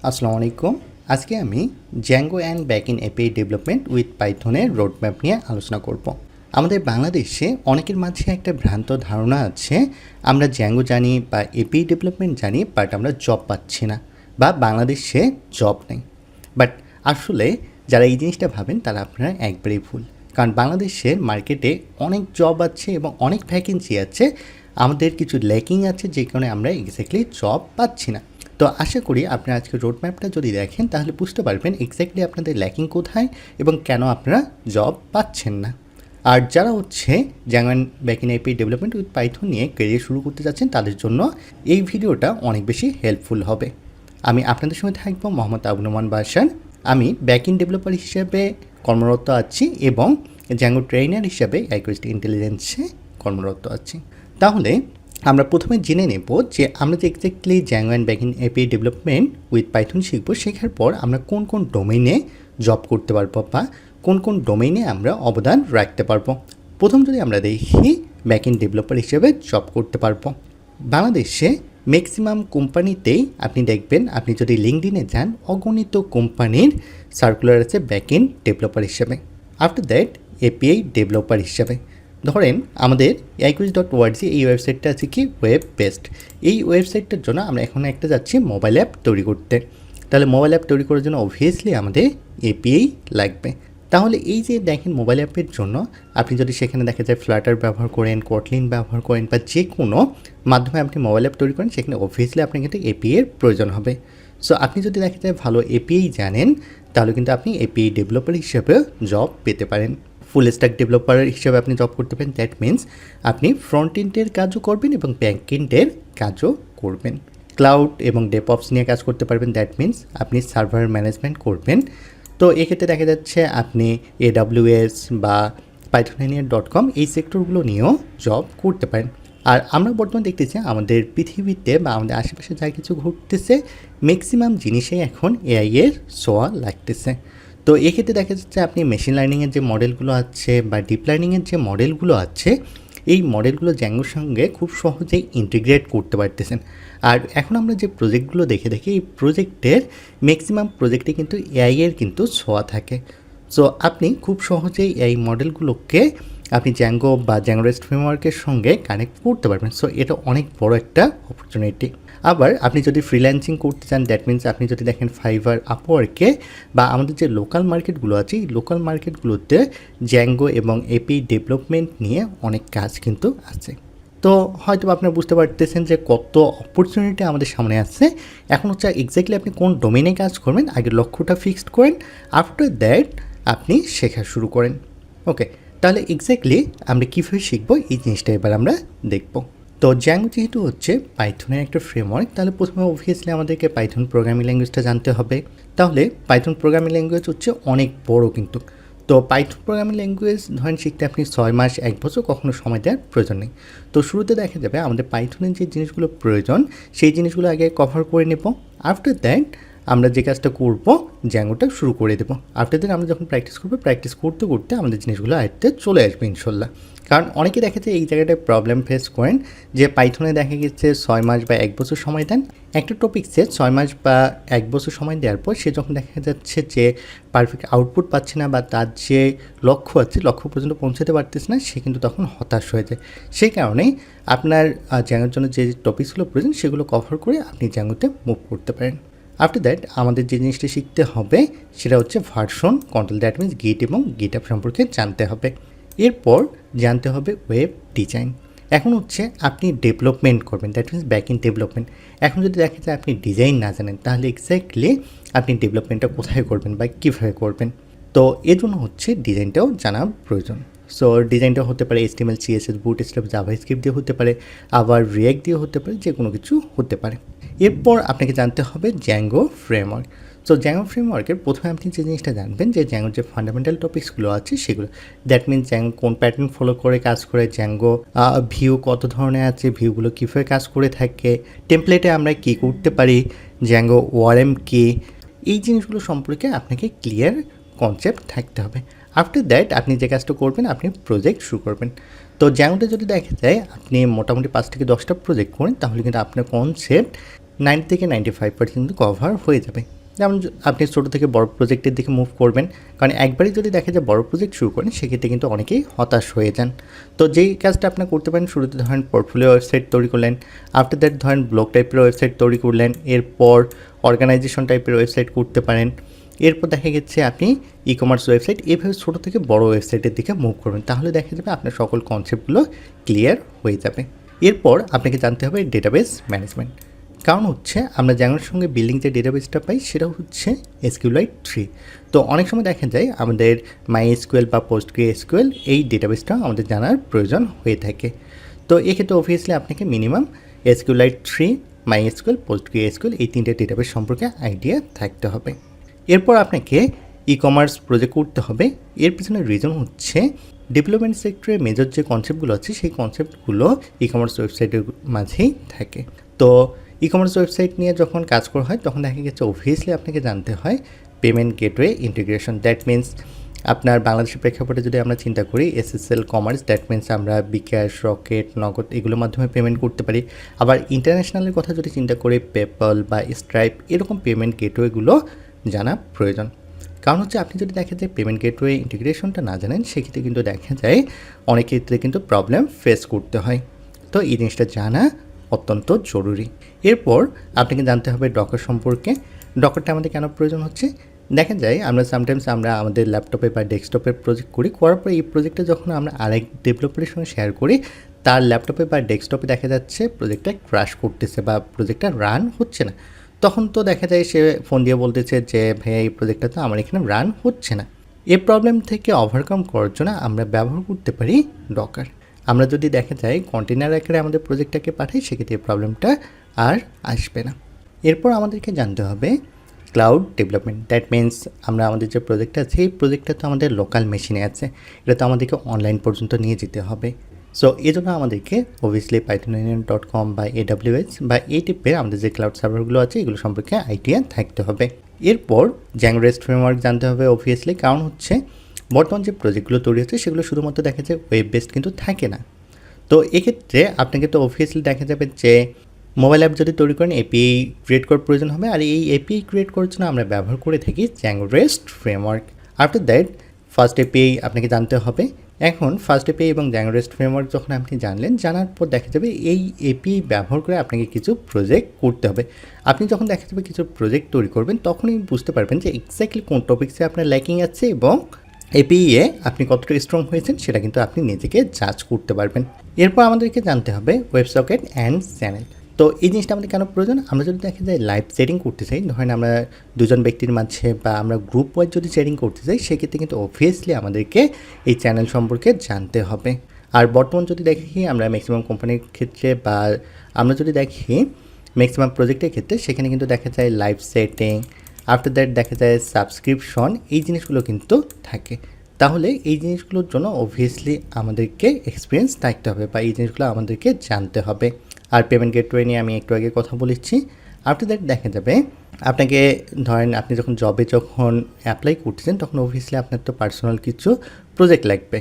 আসসালামু আলাইকুম। আজকে আমি Django and backend API development with পাইথনের রোডম্যাপ নিয়ে আলোচনা করব। আমাদের বাংলাদেশে অনেকের মাঝে একটা ভ্রান্ত ধারণা আছে, আমরা জ্যাঙ্গো জানি বা এপিআই ডেভেলপমেন্ট জানি, বাট আমরা জব পাচ্ছি না বা বাংলাদেশে জব নেই। বাট আসলে যারা এই জিনিসটা ভাবেন তারা আপনারা একবারেই ভুল, কারণ বাংলাদেশের মার্কেটে অনেক জব আছে এবং অনেক ভ্যাকেন্সি আছে। আমাদের কিছু ল্যাকিং আছে, যে কারণে আমরা এক্স্যাক্টলি জব পাচ্ছি না। তো আশা করি আপনারা আজকে রোডম্যাপটা যদি দেখেন তাহলে বুঝতে পারবেন এক্স্যাক্টলি আপনাদের ল্যাকিং কোথায় এবং কেন আপনারা জব পাচ্ছেন না। আর যারা Zango backend API development with Python নিয়ে ক্যারিয়ার শুরু করতে যাচ্ছেন তাদের জন্য এই ভিডিওটা অনেক বেশি হেল্পফুল হবে। আমি আপনাদের সঙ্গে থাকবো মোহাম্মদ আবু নোমান বাশার। আমি ব্যাকএন্ড ডেভেলপার হিসেবে কর্মরত আছি এবং জ্যাঙ্গো ট্রেনার হিসেবে অ্যাকুইস্ট ইন্টেলিজেন্সে কর্মরত আছি। তাহলে আমরা প্রথমে জেনে নেব যে আমরা যে exactly Zango and backend API development with Python শিখব, শেখার পর আমরা কোন কোন ডোমেইনে জব করতে পারবো বা কোন কোন ডোমেইনে আমরা অবদান রাখতে পারবো। প্রথম যদি আমরা দেখি ব্যাকএন্ড ডেভেলপার হিসেবে জব করতে পারবো। বাংলাদেশে ম্যাক্সিমাম কোম্পানিতেই আপনি দেখবেন, আপনি যদি লিঙ্কডইনে যান, অগণিত কোম্পানির সার্কুলার আছে ব্যাকএন্ড ডেভেলপার হিসেবে, আফটার দ্যাট এপিআই ডেভেলপার হিসেবে। ধরেন আমাদের iquiz.org এই ওয়েবসাইটটা আছে কি ওয়েব বেসড। এই ওয়েবসাইটটার জন্য আমরা এখন একটা যাচ্ছি মোবাইল অ্যাপ তৈরি করতে। তাহলে মোবাইল অ্যাপ তৈরি করার জন্য অবভিয়াসলি আমাদের এপিআই লাগবে। তাহলে এই যে দেখেন মোবাইল অ্যাপের জন্য আপনি যদি সেখানে দেখা যায় ফ্লাটার ব্যবহার করেন, কটলিন ব্যবহার করেন বা যে কোনো মাধ্যমে আপনি মোবাইল অ্যাপ তৈরি করেন, সেখানে অবভিয়াসলি আপনার কিন্তু এপিআই এর প্রয়োজন হবে। সো আপনি যদি দেখা যায় ভালো এপিআই জানেন, তাহলে কিন্তু আপনি এপিআই ডেভেলপার হিসেবে জব পেতে পারেন। ফুল স্ট্যাক ডেভেলপার হিসেবে আপনি জব করতে পারেন। দ্যাট মিনস আপনি ফ্রন্ট এন্ডের কাজও করবেন এবং ব্যাক এন্ডের কাজও করবেন। ক্লাউড এবং ডেভঅপস নিয়ে কাজ করতে পারবেন। দ্যাট মিনস আপনি সার্ভার ম্যানেজমেন্ট করবেন। তো এক্ষেত্রে দেখা যাচ্ছে আপনি AWS বা pythonengineer.com এই সেক্টরগুলো নিয়েও জব করতে পারেন। আর আমরা বর্তমানে দেখতেছি আমাদের পৃথিবীতে বা আমাদের আশেপাশে যা কিছু ঘটতেছে, ম্যাক্সিমাম জিনিসেই এখন এআই এর ছোঁয়া লাগতেছে। তো এক্ষেত্রে দেখা যাচ্ছে আপনি মেশিন লার্নিংয়ের যে মডেলগুলো আছে বা ডিপ লার্নিংয়ের যে মডেলগুলো আছে, এই মডেলগুলো জ্যাঙ্গোর সঙ্গে খুব সহজেই ইন্টিগ্রেট করতে পারতেছেন। আর এখন আমরা যে প্রজেক্টগুলো দেখে দেখি, এই প্রজেক্টের ম্যাক্সিমাম প্রজেক্টে কিন্তু এআই এর কিন্তু ছোঁয়া থাকে। সো আপনি খুব সহজেই এই মডেলগুলোকে আপনি জ্যাঙ্গো বা জ্যাঙ্গো রেস্ট ফ্রেমওয়ার্কের সঙ্গে কানেক্ট করতে পারবেন। সো এটা অনেক বড় একটা অপরচুনিটি। আবার আপনি যদি ফ্রিল্যান্সিং করতে চান, দ্যাট মিনস আপনি যদি দেখেন ফাইবার, আপওয়ার্কে বা আমাদের যে লোকাল মার্কেটগুলো আছে, এই লোকাল মার্কেটগুলোতে জ্যাঙ্গো এবং এপিআই ডেভেলপমেন্ট নিয়ে অনেক কাজ কিন্তু আছে। তো হয়তো আপনারা বুঝতে পারতেছেন যে কত অপরচুনিটি আমাদের সামনে আছে। এখন এক্স্যাক্টলি আপনি কোন ডোমেইনে কাজ করবেন, আগে লক্ষ্যটা ফিক্সড করেন, আফটার দ্যাট আপনি শেখা শুরু করেন। ওকে, তাহলে এক্স্যাক্টলি আমরা কীভাবে শিখবো এই জিনিসটা এবার আমরা দেখব। তো জ্যাঙ্গো যেহেতু পাইথনের একটা ফ্রেমওয়ার্ক, তাহলে প্রথমে অবভিয়াসলি আমাদেরকে পাইথন প্রোগ্রামিং ল্যাঙ্গুয়েজটা জানতে হবে। তাহলে পাইথন প্রোগ্রামিং ল্যাঙ্গুয়েজ অনেক বড় কিন্তু। তো পাইথন প্রোগ্রামিং ল্যাঙ্গুয়েজ ধরেন শিখতে আপনি 6 মাস 1 বছর কখনো সময় দেওয়ার প্রয়োজন নেই। তো শুরুতে দেখা যাবে আমাদের পাইথনের যে জিনিসগুলো প্রয়োজন, সেই জিনিসগুলো আগে কভার করে নেব। আফটার দ্যাট আমরা যে কাজটা করব, জ্যাঙ্গোটা শুরু করে দেবো। আফটার দ্যাট আমরা যখন প্র্যাকটিস করবো, প্র্যাকটিস করতে করতে আমাদের জিনিসগুলো আয়ত্তে চলে আসবে ইনশাল্লাহ। কারণ অনেকে দেখা যায় এই জায়গাটায় প্রবলেম ফেস করেন যে পাইথনে দেখা গেছে 6 মাস বা 1 বছর সময় দেন একটা টপিক্সে। 6 মাস বা 1 বছর সময় দেওয়ার পর সে যখন দেখা যাচ্ছে যে পারফেক্ট আউটপুট পাচ্ছে না বা তার যে লক্ষ্য আছে, লক্ষ্য পর্যন্ত পৌঁছাতে পারতেছে না, সে কিন্তু তখন হতাশ হয়ে যায়। সেই কারণেই আপনার জ্যাঙ্গোর জন্য যে টপিক্সগুলো প্রয়োজন সেগুলো কভার করে আপনি জ্যাঙ্গোতে মুভ করতে পারেন। আফটার দ্যাট আমাদের যে জিনিসটা শিখতে হবে সেটা ভার্সন কন্ট্রোল। দ্যাট মিনস গিট এবং গিটহাব সম্পর্কে জানতে হবে। এরপর জানতে হবে ওয়েব ডিজাইন। এখন আপনি ডেভেলপমেন্ট করবেন, দ্যাট মিনস ব্যাকএন্ড ডেভেলপমেন্ট। এখন যদি দেখা যায় আপনি ডিজাইন না জানেন, তাহলে এক্স্যাক্টলি আপনি ডেভেলপমেন্টটা কোথায় করবেন বা কীভাবে করবেন। তো এর জন্য ডিজাইনটাও জানা প্রয়োজন। সো ডিজাইনটা হতে পারে HTML, CSS, বুটস্ট্র্যাপ, জাভাস্ক্রিপ্ট দিয়ে হতে পারে, আবার রিঅ্যাক্ট দিয়ে হতে পারে, যে কোনো কিছু হতে পারে। এরপর আপনাকে জানতে হবে জ্যাঙ্গো ফ্রেমওয়ার্ক। সো জ্যাঙ্গো ফ্রেমওয়ার্কের প্রথমে আপনি যে জিনিসটা জানবেন যে জ্যাঙ্গোর যে ফান্ডামেন্টাল টপিক্সগুলো আছে সেগুলো। দ্যাট মিনস জ্যাঙ্গো কোন প্যাটার্ন ফলো করে কাজ করে, জ্যাঙ্গো ভিউ কত ধরনের আছে, ভিউগুলো কীভাবে কাজ করে থাকে, টেমপ্লেটে আমরা কী করতে পারি, জ্যাঙ্গো ওয়ারএম কী, এই জিনিসগুলো সম্পর্কে আপনাকে ক্লিয়ার কনসেপ্ট থাকতে হবে। আফটার দ্যাট আপনি যে কাজটা করবেন, আপনি প্রজেক্ট শুরু করবেন। তো জ্যাঙ্গোতে যদি দেখা যায় আপনি মোটামুটি 5 থেকে 10টা প্রজেক্ট করেন, তাহলে কিন্তু আপনার কনসেপ্ট 90 থেকে 95% কিন্তু কভার হয়ে যাবে। যেমন আপনি ছোটো থেকে বড় প্রজেক্টের দিকে মুভ করবেন, কারণ একবারই যদি দেখা যায় বড় প্রজেক্ট শুরু করেন সেক্ষেত্রে কিন্তু অনেকেই হতাশ হয়ে যান। তো যেই কাজটা আপনার করতে পারেন, শুরুতে ধরেন পোর্টফোলিও ওয়েবসাইট তৈরি করলেন, আফটার দ্যাট ধরেন ব্লগ টাইপের ওয়েবসাইট তৈরি করলেন, এরপর অর্গানাইজেশন টাইপের ওয়েবসাইট করতে পারেন, এরপর দেখা গেছে আপনি ই কমার্স ওয়েবসাইট, এভাবে ছোটো থেকে বড় ওয়েবসাইটের দিকে মুভ করবেন। তাহলে দেখা যাবে আপনার সকল কনসেপ্টগুলো ক্লিয়ার হয়ে যাবে। এরপর আপনাকে জানতে হবে ডেটাবেস ম্যানেজমেন্ট। কারণ হচ্ছে আমরা জ্যাঙ্গোর সঙ্গে বিল্ডিং যে ডেটাবেসটা পাই সেটা হচ্ছে SQLite 3। তো অনেক সময় দেখা যায় আমাদের mysql বা postgresql এই ডেটাবেসটা আমাদের জানার প্রয়োজন হয়ে থাকে। তো এক্ষেত্রে অবভিয়াসলি আপনাকে মিনিমাম SQLite 3, mysql, postgresql এই তিনটে ডেটাবেস সম্পর্কে আইডিয়া থাকতে হবে। এরপর আপনাকে ই কমার্স প্রজেক্ট করতে হবে। এর পিছনের রিজন হচ্ছে ডেভেলপমেন্ট সেক্টরে মেজর যে কনসেপ্টগুলো আছে সেই কনসেপ্টগুলো ই কমার্স ওয়েবসাইটের মাঝেই থাকে। তো ই কমার্স ওয়েবসাইট নিয়ে যখন কাজ করা হয় তখন দেখা গেছে অবভিয়াসলি আপনাকে জানতে হয় payment gateway integration. That means আপনার বাংলাদেশের প্রেক্ষাপটে যদি আমরা চিন্তা করি SSL কমার্স, দ্যাট মিনস আমরা বিকাশ, রকেট, নগদ এগুলোর মাধ্যমে পেমেন্ট করতে পারি। আবার ইন্টারন্যাশনালের কথা যদি চিন্তা করি পেপ্যাল বা স্ট্রাইপ, এরকম পেমেন্ট গেটওয়েগুলো জানা প্রয়োজন। কারণ হচ্ছে আপনি যদি দেখা যায় পেমেন্ট গেটওয়ে ইন্টিগ্রেশনটা না জানেন সেক্ষেত্রে কিন্তু দেখা যায় অনেক ক্ষেত্রে কিন্তু প্রবলেম ফেস করতে হয়। তো এই জিনিসটা জানা অত্যন্ত জরুরি। এরপর আপনাকে জানতে হবে ডকার সম্পর্কে। ডকারটা আমাদের কেন প্রয়োজন হচ্ছে, দেখা যায় আমরা সামটাইমস আমরা আমাদের ল্যাপটপে বা ডেস্কটপে প্রজেক্ট করি, করার পরে এই প্রজেক্টটা যখন আমরা আরেক ডেভেলপারের সঙ্গে শেয়ার করি তার ল্যাপটপে বা ডেস্কটপে দেখা যাচ্ছে প্রজেক্টটা ক্র্যাশ করতেছে বা প্রজেক্টটা রান হচ্ছে না। তখন তো দেখা যায় সে ফোন দিয়ে বলতেছে যে ভাইয়া এই প্রজেক্টটা তো আমার এখানে রান হচ্ছে না। এই প্রবলেম থেকে ওভারকাম করার জন্য আমরা ব্যবহার করতে পারি ডকার। আমরা যদি দেখা যায় কন্টেনার আকারে আমাদের প্রজেক্টটাকে পাঠাই সেক্ষেত্রে এই প্রবলেমটা আর আসবে না। এরপর আমাদেরকে জানতে হবে ক্লাউড ডেভেলপমেন্ট। দ্যাট মিনস আমরা আমাদের যে প্রজেক্টটা আছে এই প্রজেক্টটা তো আমাদের লোকাল মেশিনে আছে, এটা তো আমাদেরকে অনলাইন পর্যন্ত নিয়ে যেতে হবে। সো এই জন্য আমাদেরকে অবভিয়াসলি pythonian.com বা AWS বা এই টাইপের আমাদের যে ক্লাউড সার্ভারগুলো আছে এগুলো সম্পর্কে আইডিয়া থাকতে হবে। এরপর Django REST ফ্রেমওয়ার্ক জানতে হবে অবভিয়াসলি, কারণ হচ্ছে বর্তমান যে প্রজেক্টগুলো তৈরি হচ্ছে সেগুলো শুধুমাত্র দেখা যায় ওয়েব বেসড কিন্তু থাকে না। তো এক্ষেত্রে আপনাকে তো অবভিয়াসলি দেখা যাবে যে মোবাইল অ্যাপ যদি তৈরি করেন এপিআই ক্রিয়েট করার প্রয়োজন হবে, আর এই এপিআই ক্রিয়েট করার জন্য আমরা ব্যবহার করে থাকি Django REST framework. After that first API আপনাকে জানতে হবে। এখন ফার্স্ট এপিআই এবং Django REST ফ্রেমওয়ার্ক যখন আপনি জানলেন, জানার পর দেখা যাবে এই এপিআই ব্যবহার করে আপনাকে কিছু প্রজেক্ট করতে হবে। আপনি যখন দেখা যাবে কিছু প্রজেক্ট তৈরি করবেন তখনই বুঝতে পারবেন যে এক্স্যাক্টলি কোন টপিক্সে আপনার ল্যাকিং আছে এবং এপিআইয়ে আপনি কতটা স্ট্রং হয়েছেন সেটা কিন্তু আপনি নিজেকে জাজ করতে পারবেন। এরপর আমাদেরকে জানতে হবে ওয়েব সকেট অ্যান্ড চ্যানেল। তো এই জিনিসটা আমাদের কেন প্রয়োজন, আমরা যদি দেখা যায় লাইভ সেটিং করতে চাই, ধরেন আমরা দুজন ব্যক্তির মাঝে বা আমরা গ্রুপ ওয়াইজ যদি সেটিং করতে চাই সেক্ষেত্রে কিন্তু অবভিয়াসলি আমাদেরকে এই চ্যানেল সম্পর্কে জানতে হবে। আর বর্তমান যদি দেখি আমরা ম্যাক্সিমাম কোম্পানির ক্ষেত্রে বা আমরা যদি দেখি ম্যাক্সিমাম প্রজেক্টের ক্ষেত্রে সেখানে কিন্তু দেখা যায় লাইভ সেটিং, আফটার দ্যাট দেখা যায় সাবস্ক্রিপশন, এই জিনিসগুলো কিন্তু থাকে। তাহলে এই জিনিসগুলোর জন্য অবভিয়াসলি আমাদেরকে এক্সপিরিয়েন্স থাকতে হবে বা এই জিনিসগুলো আমাদেরকে জানতে হবে। আর পেমেন্ট গেটওয়ে নিয়ে আমি একটু আগে কথা বলেছি। আফটার দ্যাট দেখা যাবে আপনাকে ধরেন আপনি যখন জবে যখন অ্যাপ্লাই করতেছেন তখন অবভিয়াসলি আপনার তো পার্সোনাল কিছু প্রজেক্ট লাগবে।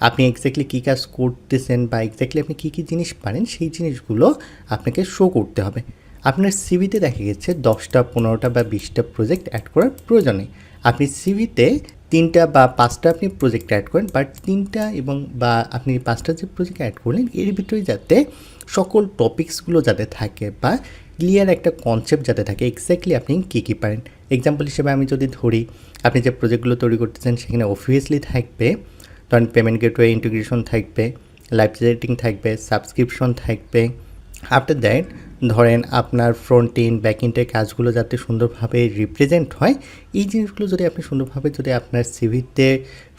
আপনি এক্স্যাক্টলি কী কাজ করতেছেন বা এক্স্যাক্টলি আপনি কী কী জিনিস পারেন সেই জিনিসগুলো আপনাকে শো করতে হবে। আপনার সিভিতে দেখা গেছে 10টা 15টা বা 20টা প্রজেক্ট অ্যাড করার প্রয়োজন নেই। আপনি সিভিতে 3টা বা 5টা আপনি প্রজেক্ট অ্যাড করেন, বাট 3টা এবং বা আপনি 5টা যে প্রজেক্ট অ্যাড করলেন এর ভিতরে যাতে সকল টপিক্সগুলো যাতে থাকে বা ক্লিয়ার একটা কনসেপ্ট যাতে থাকে এক্স্যাক্টলি আপনি কী কী পারেন। এক্সাম্পল হিসেবে আমি যদি ধরি আপনি যে প্রজেক্টগুলো তৈরি করতেছেন সেখানে অবভিয়াসলি থাকবে ধরেন পেমেন্ট গেটওয়ে ইন্টিগ্রেশন থাকবে, লাইভ সেটিং থাকবে, সাবস্ক্রিপশন থাকবে। আফটার দ্যাট ধরেন আপনার ফ্রন্ট এন্ড ব্যাক এন্ডের কাজগুলো যাতে সুন্দরভাবে রিপ্রেজেন্ট হয়, এই জিনিসগুলো যদি আপনি সুন্দরভাবে যদি আপনার সিভিতে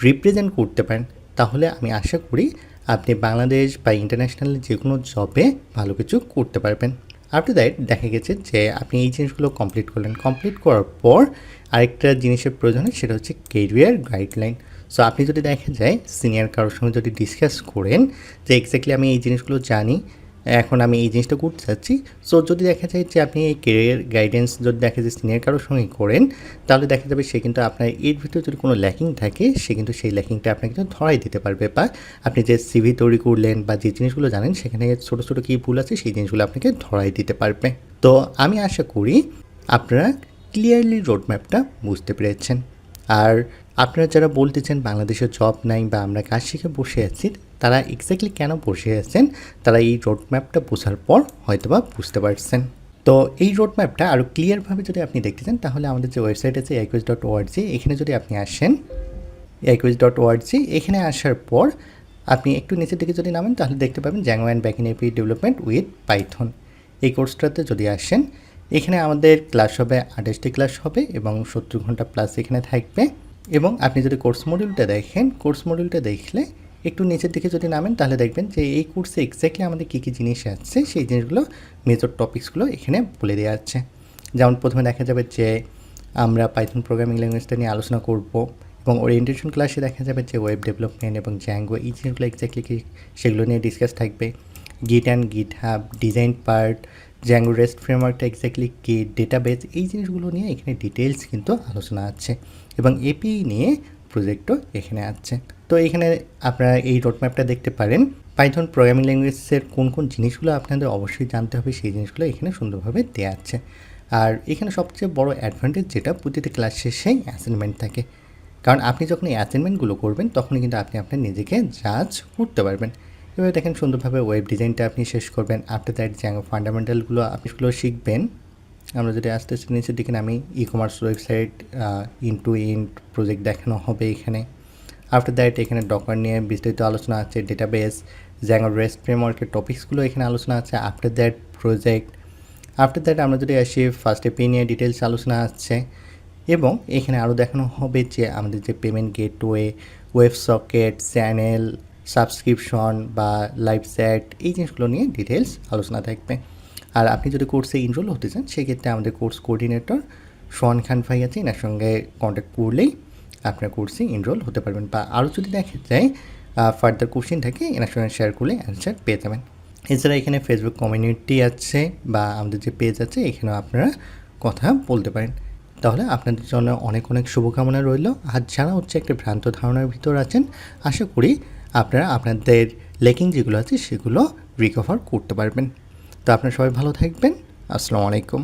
রিপ্রেজেন্ট করতে পারেন তাহলে আমি আশা করি আপনি বাংলাদেশ বা ইন্টারন্যাশনাল যে কোনো জবে ভালো কিছু করতে পারবেন। আফটার দ্যাট দেখা গেছে যে আপনি এই জিনিসগুলো কমপ্লিট করলেন, কমপ্লিট করার পর আরেকটা জিনিসের প্রয়োজন হয় সেটা হচ্ছে কেরিয়ার গাইডলাইন। সো আপনি যদি দেখা যায় সিনিয়র কারোর সঙ্গে যদি ডিসকাস করেন যে এক্স্যাক্টলি আমি এই জিনিসগুলো জানি, এখন আমি এই জিনিসটা করতে চাচ্ছি। সো যদি দেখা যায় যে আপনি এই ক্যারিয়ার গাইডেন্স যদি দেখা যায় সিনিয়র কারোর সঙ্গে করেন, তাহলে দেখা যাবে সে কিন্তু আপনার এর ভিতরে যদি কোনো ল্যাকিং থাকে, সে কিন্তু সেই ল্যাকিংটা আপনাকে কিন্তু ধরাই দিতে পারবে, বা আপনি যে সিভি তৈরি করলেন বা যে জিনিসগুলো জানেন সেখানে ছোটো ছোটো কী ভুল আছে সেই জিনিসগুলো আপনাকে ধরাই দিতে পারবে। তো আমি আশা করি আপনারা ক্লিয়ারলি রোডম্যাপটা বুঝতে পেরেছেন। আর আপনারা যারা বলতেছেন বাংলাদেশে জব নাই বা আমরা কাজ শিখে বসে আছি, তারা এক্স্যাক্টলি কেন বসে আছেন তারা এই রোডম্যাপটা বোঝার পর হয়তোবা বুঝতে পারছেন। তো এই রোডম্যাপটা আরও ক্লিয়ারভাবে যদি আপনি দেখতে চান, তাহলে আমাদের যে ওয়েবসাইট আছে iquiz.org, এখানে যদি আপনি আসেন iquiz.org, এখানে আসার পর আপনি একটু নিচের দিকে যদি নামেন তাহলে দেখতে পাবেন Django and Backend API development with Python. এই কোর্সটাতে যদি আসেন, এখানে আমাদের ক্লাস হবে 28টি ক্লাস হবে এবং 70 ঘন্টা প্লাস এখানে থাকবে। এবং আপনি যদি কোর্স মডিউলটা দেখেন, কোর্স মডিউলটা দেখলে একটু নিচের দিকে যদি নামেন তাহলে দেখবেন যে এই কোর্সে এক্স্যাক্টলি আমাদের কী কী জিনিস আছে সেই জিনিসগুলো, মেজর টপিকসগুলো এখানে বলে দেওয়া আছে। যেমন প্রথমে দেখা যাবে যে আমরা পাইথন প্রোগ্রামিং ল্যাঙ্গুয়েজটা নিয়ে আলোচনা করব, এবং ওরিয়েন্টেশন ক্লাসে দেখা যাবে যে ওয়েব ডেভেলপমেন্ট এবং জ্যাঙ্গো এই জিনিসগুলো এক্স্যাক্টলি কী সেগুলো নিয়ে ডিসকাস থাকবে। Git and GitHub, design part, Django rest ফ্রেমওয়ার্কটা এক্স্যাক্টলি কী, ডেটাবেস, এই জিনিসগুলো নিয়ে এখানে ডিটেলস কিন্তু আলোচনা আছে, এবং এপিআই নিয়ে প্রজেক্টও এখানে আছে। তো এখানে আপনারা এই রোডম্যাপটা দেখতে পারেন। পাইথন প্রোগ্রামিং ল্যাঙ্গুয়েজের কোন কোন জিনিসগুলো আপনাদের অবশ্যই জানতে হবে সেই জিনিসগুলো এখানে সুন্দরভাবে দেওয়া আছে। আর এখানে সবচেয়ে বড় অ্যাডভান্টেজ যেটা, প্রতিটি ক্লাস শেষেই অ্যাসাইনমেন্ট থাকে, কারণ আপনি যখন এই অ্যাসাইনমেন্টগুলো করবেন তখনই কিন্তু আপনি আপনার নিজেকে জাজ করতে পারবেন। এবার দেখেন সুন্দরভাবে ওয়েব ডিজাইনটা আপনি শেষ করবেন। আফটার দ্যাট জ্যাঙ্গো ফান্ডামেন্টালগুলো আপনি শিখবেন। আমরা যদি আস্তে আস্তে নিচের দিকে নামি, e commerce website into ইন্ট প্রজেক্ট দেখানো হবে এখানে। আফটার দ্যাট এখানে ডকার নিয়ে বিস্তারিত আলোচনা আছে, ডেটাবেস, জ্যাঙ্গো রেস্ট ফ্রেমওয়ার্কের টপিক্সগুলো এখানে আলোচনা আছে। After that project, after that আমরা যদি আসি ফার্স্ট এপি নিয়ে ডিটেলস আলোচনা আছে, এবং এখানে আরও দেখানো হবে যে আমাদের যে payment gateway, web socket, channel, subscription বা লাইভ চ্যাট, এই জিনিসগুলো নিয়ে ডিটেলস আলোচনা থাকবে। আর আপনি যদি কোর্সে এনরোল হতে চান সেক্ষেত্রে আমাদের কোর্স কোঅর্ডিনেটর সোহান খান ভাই আছে, এনার সঙ্গে কন্ট্যাক্ট করলেই আপনার কোর্সে এনরোল হতে পারবেন, বা আরও যদি দেখা যায় ফার্দার কোশ্চেন থাকে এনার সঙ্গে শেয়ার করলে অ্যান্সার পেয়ে যাবেন। এছাড়া এখানে ফেসবুক কমিউনিটি আছে বা আমাদের যে পেজ আছে, এখানেও আপনারা কথা বলতে পারেন। তাহলে আপনাদের জন্য অনেক অনেক শুভকামনা রইল। আর যারা একটা ভ্রান্ত ধারণার ভিতর আছেন, আশা করি আপনারা আপনাদের লেকিং যেগুলো আছে সেগুলো রিকভার করতে পারবেন। তো আপনারা সবাই ভালো থাকবেন। আসসালামু আলাইকুম।